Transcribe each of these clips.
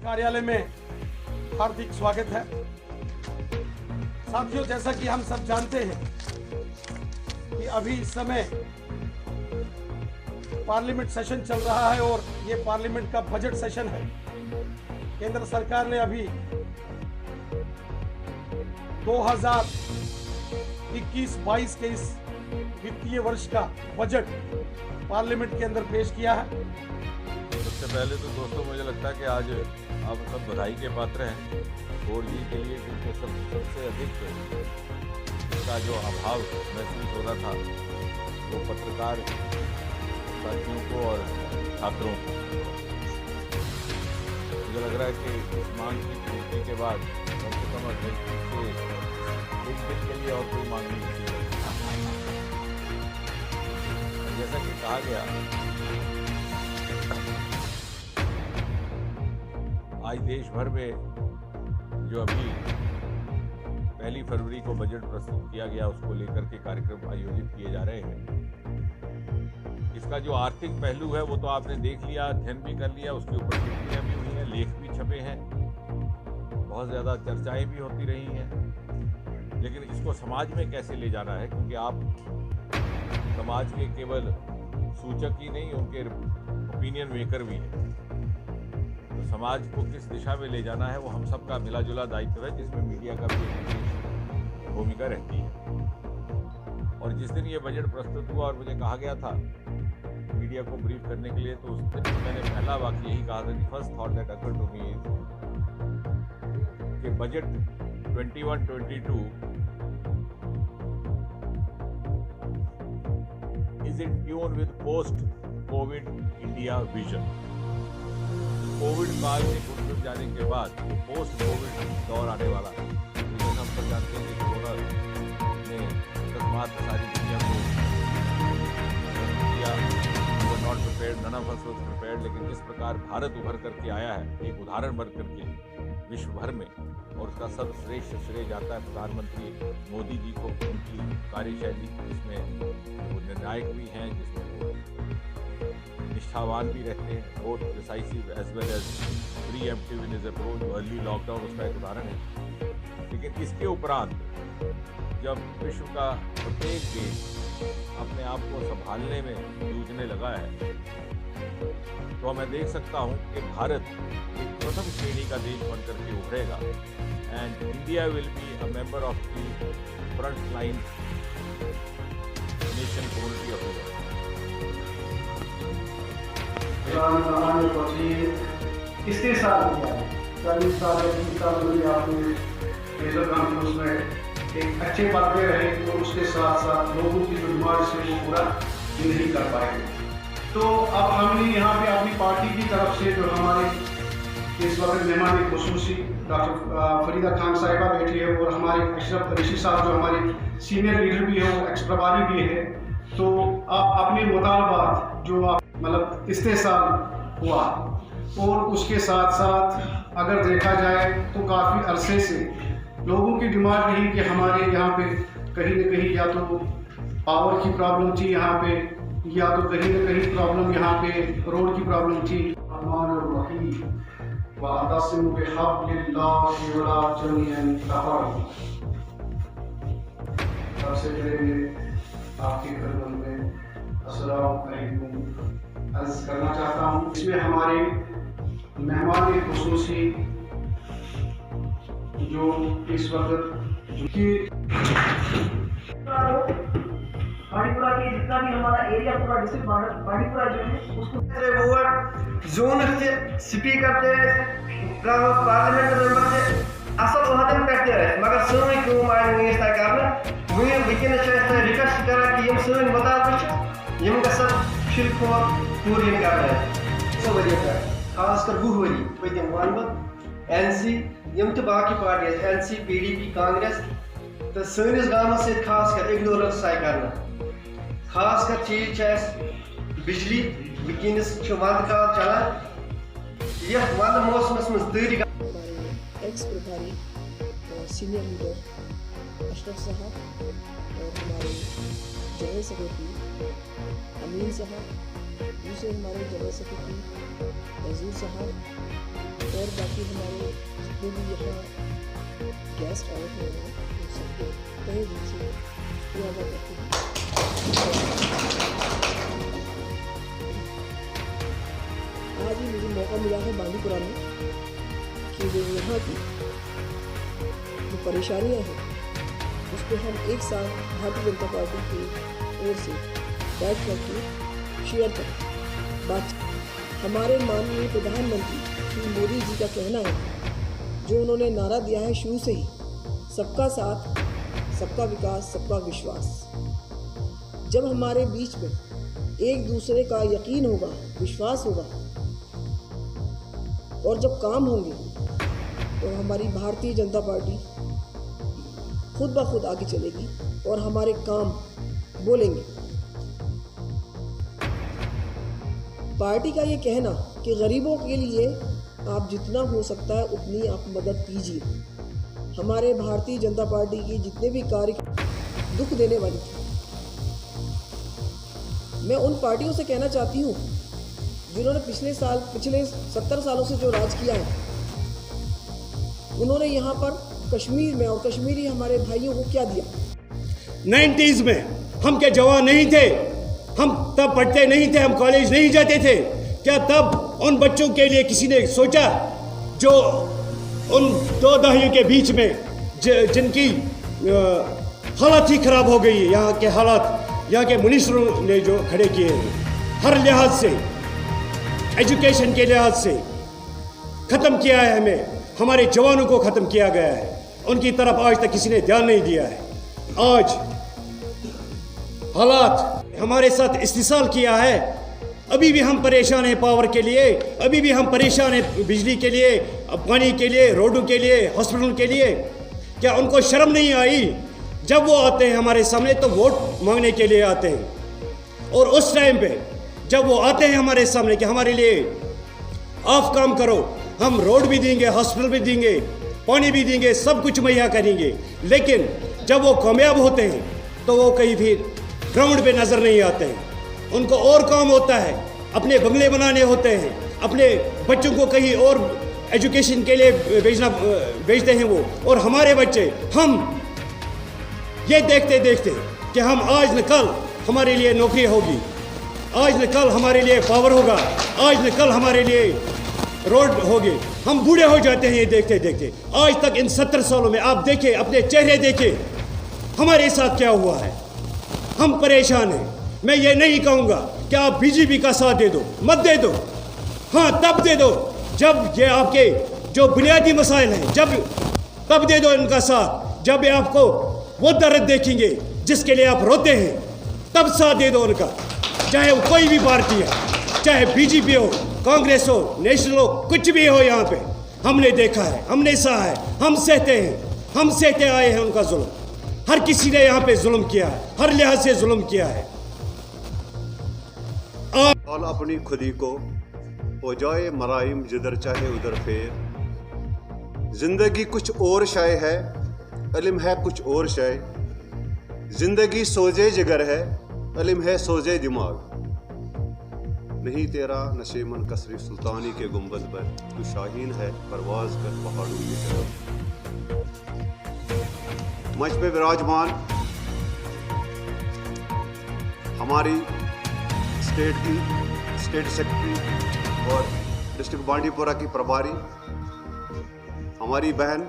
कार्यालय में हार्दिक स्वागत है। साथियों, जैसा कि हम सब जानते हैं कि अभी इस समय पार्लियामेंट सेशन चल रहा है और ये पार्लियामेंट का बजट सेशन है। केंद्र सरकार ने अभी 2021-22 के इस वित्तीय वर्ष का बजट पार्लियामेंट के अंदर पेश किया है। सबसे पहले तो दोस्तों मुझे लगता है कि आज आप सब बधाई के पात्र हैं 4G के लिए, क्योंकि सबसे अधिक इसका जो अभाव महसूस हो रहा था वो पत्रकार साथियों को और छात्रों को। मुझे लग रहा है कि इस मांग की पूर्ति के बाद कम से कम एक दिन के लिए और कोई मांग नहीं की। जैसा कि कहा गया, आज देश भर में जो अभी 1 फरवरी को बजट प्रस्तुत किया गया उसको लेकर के कार्यक्रम आयोजित किए जा रहे हैं। इसका जो आर्थिक पहलू है वो तो आपने देख लिया, अध्ययन भी कर लिया, उसके ऊपर टिप्पणियां भी हुई हैं, लेख भी छपे हैं, बहुत ज़्यादा चर्चाएं भी होती रही हैं। लेकिन इसको समाज में कैसे ले जाना है, क्योंकि आप समाज के केवल सूचक ही नहीं, उनके ओपिनियन मेकर भी हैं। तो समाज को किस दिशा में ले जाना है वो हम सबका मिला जुला दायित्व है, जिसमें मीडिया का भी एक विशेष भूमिका रहती है। और जिस दिन ये बजट प्रस्तुत हुआ और मुझे कहा गया था मीडिया को ब्रीफ करने के लिए, तो उस दिन मैंने पहला वाक्य यही कहा था, first thought that occurred to me is कि budget 21-22 is in tune with post-COVID India vision. COVID काल से गुजर जाने के बाद पोस्ट कोविड दौर आने वाला है। जैसे हम सब जानते हैं कि कोरोना ने अकस्मात सारी दुनिया को किया, not prepared, none of us was prepared. लेकिन जिस प्रकार भारत उभर करके आया है एक उदाहरण बन करके विश्व भर में, और उसका सर्वश्रेष्ठ श्रेय जाता है प्रधानमंत्री मोदी जी को, उनकी कार्यशैली जिसमें वो निर्णायक भी हैं, जिसमें वो निष्ठावान भी रहते हैं, both decisive as well as preemptive in his approach. Early lockdown उसका एक उदाहरण है। लेकिन इसके उपरांत जब विश्व का प्रत्येक देश अपने आप को संभालने में जूझने लगा है, तो मैं देख सकता हूँ कि भारत एक प्रथम श्रेणी का देश बनकर के उभरेगा, and India will be a member of the front line nation community of the world. इसके साथ क्या है, 40 साल या 30 साल में आपने मेजर कॉन्फ्रेंस में एक अच्छे बातें रहे, तो उसके साथ साथ लोगों की जो डिमांड से वो पूरा नहीं कर पाएंगे। तो अब हमने यहाँ पे अपनी पार्टी की तरफ से जो हमारे इस वक्त मेहमान खुसूसी डॉक्टर फरीदा खान साहिबा बैठी है, और हमारे अशरफ ऋषि साहब जो हमारे सीनियर लीडर भी है, वो एक्स प्रभारी भी है। तो आप अपने मुतालबात जो आप मतलब इस्तेसाल हुआ, और उसके साथ साथ अगर देखा जाए तो काफ़ी अरसे से लोगों की डिमांड रही कि हमारे यहाँ पे कहीं न कहीं या तो पावर की प्रॉब्लम थी यहाँ पे, या तो कहीं न कहीं प्रॉब्लम यहाँ पे रोड की प्रॉब्लम थी। सबसे पहले आपके खिदमत में अस्सलाम वालेकुम अर्ज करना चाहता हूँ। इसमें हमारे मेहमान खुसूसी जो इस वक्त की बाड़ीपुरा के जितना भी हमारा एरिया पूरा डिस्ट्रिक्ट बाड़ीपुरा जो है उसको वो जोन से स्पीकर थे पार्लियामेंट मेंबर थे असल वहदन पे मगर सोई क्यों आए नहीं था करना वही लेकिन रिक्वेस्ट करा कि हम सोई मुताबिक यम गसन शिरखोर पूरी करना सो वजह खास कर गुहवरी वजह मानबत एनसी यम तो बाकी पार्टी एनसी पीडीपी कांग्रेस तो सैनिस गांव से खास कर इग्नोरेंस साइ करना खास कर चीज बिजली वनस वंद काल चलान ये वंद मौसमस मज तरी एक्स प्रभारी सीनियर लीडर अशरफ साहब और हमारे जनरल सेक्रेटरी अमीन साहब, दूसरे हमारे जनरल सेक्रेटरी नज़ीर साहब, और बाकी हमारे जितने भी यहाँ गेस्ट आए हुए हैं उन सबको तहे दिल से शुक्रिया अदा करती हूँ। आज ही मुझे मौका मिला है बांदीपुरा में कि जो यहाँ की जो परेशानियाँ हैं उस पर हम एक साथ भारतीय जनता पार्टी की ओर से बैठ करके शेयर करें बात। हमारे माननीय प्रधानमंत्री श्री मोदी जी का कहना है, जो उन्होंने नारा दिया है शुरू से ही, सबका साथ, सबका विकास, सबका विश्वास। जब हमारे बीच में एक दूसरे का यकीन होगा, विश्वास होगा और जब काम होंगे तो हमारी भारतीय जनता पार्टी खुद ब खुद आगे चलेगी और हमारे काम बोलेंगे। पार्टी का ये कहना कि गरीबों के लिए आप जितना हो सकता है उतनी आप मदद कीजिए, हमारे भारतीय जनता पार्टी की जितने भी कार्य दुख देने वाले थे। मैं उन पार्टियों से कहना चाहती हूँ जिन्होंने पिछले 70 सालों से जो राज किया है, उन्होंने यहाँ पर कश्मीर में और कश्मीरी हमारे भाइयों को क्या दिया। 90s में हम क्या जवान नहीं थे? हम तब पढ़ते नहीं थे, हम कॉलेज नहीं जाते थे क्या? तब उन बच्चों के लिए किसी ने सोचा जो उन 2 दहाइयों के बीच में जिनकी हालत ही खराब हो गई है? यहाँ के हालात, यहाँ के मिनिस्टरों ने जो खड़े किए हैं, हर लिहाज से, एजुकेशन के लिहाज से ख़त्म किया है हमें, हमारे जवानों को ख़त्म किया गया है। उनकी तरफ आज तक किसी ने ध्यान नहीं दिया है। आज हालात हमारे साथ इस्तिसाल किया है। अभी भी हम परेशान हैं पावर के लिए, अभी भी हम परेशान हैं बिजली के लिए, पानी के लिए, रोडों के लिए, हॉस्पिटल के लिए। क्या उनको शर्म नहीं आई? जब वो आते हैं हमारे सामने तो वोट मांगने के लिए आते हैं, और उस टाइम पे जब वो आते हैं हमारे सामने कि हमारे लिए आप काम करो, हम रोड भी देंगे, हॉस्पिटल भी देंगे, पानी भी देंगे, सब कुछ मुहैया करेंगे, लेकिन जब वो कामयाब होते हैं तो वो कहीं फिर ग्राउंड पे नज़र नहीं आते हैं। उनको और काम होता है, अपने बंगले बनाने होते हैं, अपने बच्चों को कहीं और एजुकेशन के लिए भेजते हैं वो। और हमारे बच्चे, हम ये देखते देखते कि हम आज न कल हमारे लिए नौकरी होगी, आज न कल हमारे लिए पावर होगा, आज न कल हमारे लिए रोड होगी, हम बूढ़े हो जाते हैं ये देखते देखते। आज तक इन 70 सालों में आप देखें, अपने चेहरे देखें हमारे साथ क्या हुआ है। हम परेशान हैं। मैं ये नहीं कहूँगा कि आप बीजेपी का साथ दे दो, मत दे दो, हाँ तब दे दो जब ये आपके जो बुनियादी मसाइल हैं, जब तब दे दो इनका साथ, जब ये आपको वो दर्द देखेंगे जिसके लिए आप रोते हैं, तब साथ दे दो उनका। चाहे वो कोई भी पार्टी है, चाहे बीजेपी हो, कांग्रेस हो, नेशनल हो, कुछ भी हो, यहाँ पे हमने देखा है, हमने सहा है, हम सहते हैं, हम सहते आए हैं उनका जुल्म। हर किसी ने यहाँ पे जुल्म किया है, हर लिहाज से जुल्म किया है। और अपनी खुदी को हो जाए मराइम जिधर चाहे उधर फेर। जिंदगी कुछ और शय है, इल्म है कुछ और शय। जिंदगी सोजे जिगर है, इल्म है सोजे दिमाग। नहीं तेरा नशेमन कसरी सुल्तानी के गुंबद पर, तू शाहीन है परवाज कर पहाड़ों की तरफ। मंच पे विराजमान हमारी स्टेट सेक्रेटरी और डिस्ट्रिक्ट बांडीपुरा की प्रभारी हमारी बहन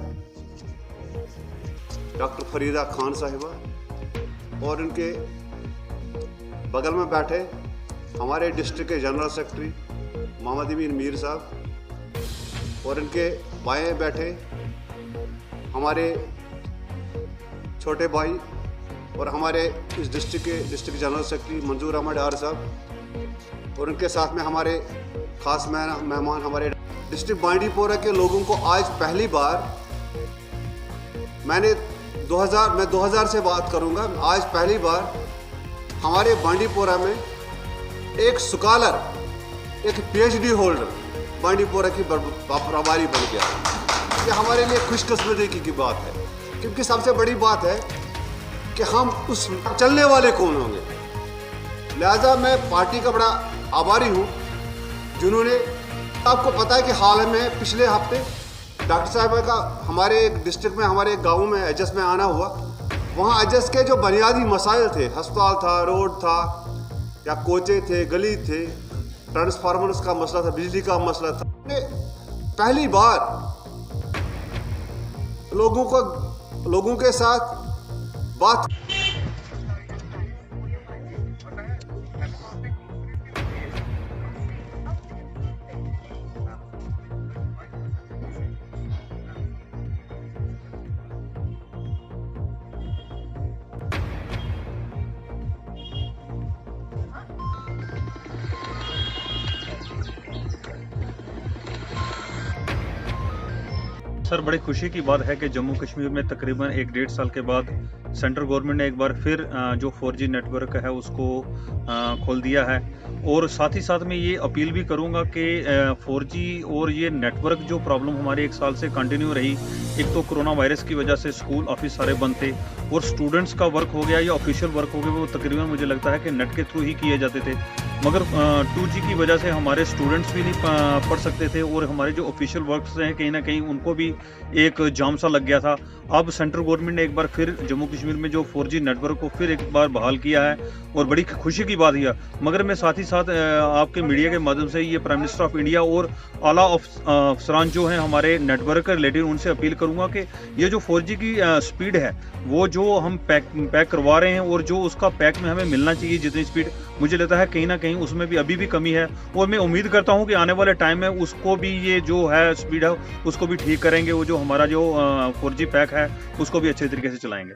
डॉक्टर फरीदा खान साहिबा, और इनके बगल में बैठे हमारे डिस्ट्रिक्ट के जनरल सेक्रेटरी मोहम्मद अमीन मीर साहब, और इनके बाएं बैठे हमारे छोटे भाई और हमारे इस डिस्ट्रिक्ट के डिस्ट्रिक्ट जनरल सेक्रेटरी मंजूर अहमद डार साहब, और उनके साथ में हमारे खास मेहमान हमारे डिस्ट्रिक्ट बांडीपुरा के लोगों को आज पहली बार मैं 2000 से बात करूंगा। आज पहली बार हमारे बांडीपुरा में एक स्कॉलर, एक PhD होल्डर बांडीपुरा की प्रभारी बन गया। ये हमारे लिए खुशकिस्मती की बात है, क्योंकि सबसे बड़ी बात है कि हम उस चलने वाले कौन होंगे। लिहाजा मैं पार्टी का बड़ा आभारी हूँ जिन्होंने आपको पता है कि हाल में पिछले हफ्ते डॉक्टर साहिबा का हमारे एक डिस्ट्रिक्ट में, हमारे एक गांव में एचएस में आना हुआ। वहाँ एचएस के जो बुनियादी मसाइल थे, अस्पताल था, रोड था, या कोचे थे, गली थे, ट्रांसफार्मर्स का मसला था, बिजली का मसला था, पहली बार लोगों के साथ बात सर, बड़ी खुशी की बात है कि जम्मू कश्मीर में तकरीबन 1-1.5 साल के बाद सेंट्रल गवर्नमेंट ने एक बार फिर जो 4G नेटवर्क है उसको खोल दिया है। और साथ ही साथ मैं ये अपील भी करूंगा कि 4G और ये नेटवर्क जो प्रॉब्लम हमारे 1 साल से कंटिन्यू रही, एक तो कोरोना वायरस की वजह से स्कूल ऑफिस सारे बंद थे और स्टूडेंट्स का वर्क हो गया या ऑफिशियल वर्क हो गया वो तकरीबन मुझे लगता है कि नेट के थ्रू ही किए जाते थे। मगर 2G की वजह से हमारे स्टूडेंट्स भी नहीं पढ़ सकते थे और हमारे जो ऑफिशियल वर्क्स हैं कहीं ना कहीं उनको भी एक जाम सा लग गया था। अब सेंट्रल गवर्नमेंट ने एक बार फिर जम्मू कश्मीर में जो 4G नेटवर्क को फिर एक बार बहाल किया है और बड़ी खुशी की बात है। मगर मैं साथ ही साथ आपके मीडिया के माध्यम से ये प्राइम मिनिस्टर ऑफ इंडिया और आला अफसरान जो हैं हमारे नेटवर्क के रिलेटेड, उनसे अपील करूंगा कि ये जो 4G की स्पीड है वो जो हम पैक करवा रहे हैं और जो उसका पैक में हमें मिलना चाहिए जितनी स्पीड, मुझे लगता है कहीं ना कहीं उसमें भी अभी भी कमी है। और मैं उम्मीद करता हूं कि आने वाले टाइम में उसको भी ये जो है स्पीड है उसको भी ठीक करेंगे। वो जो हमारा जो 4G पैक है उसको भी अच्छे तरीके से चलाएंगे।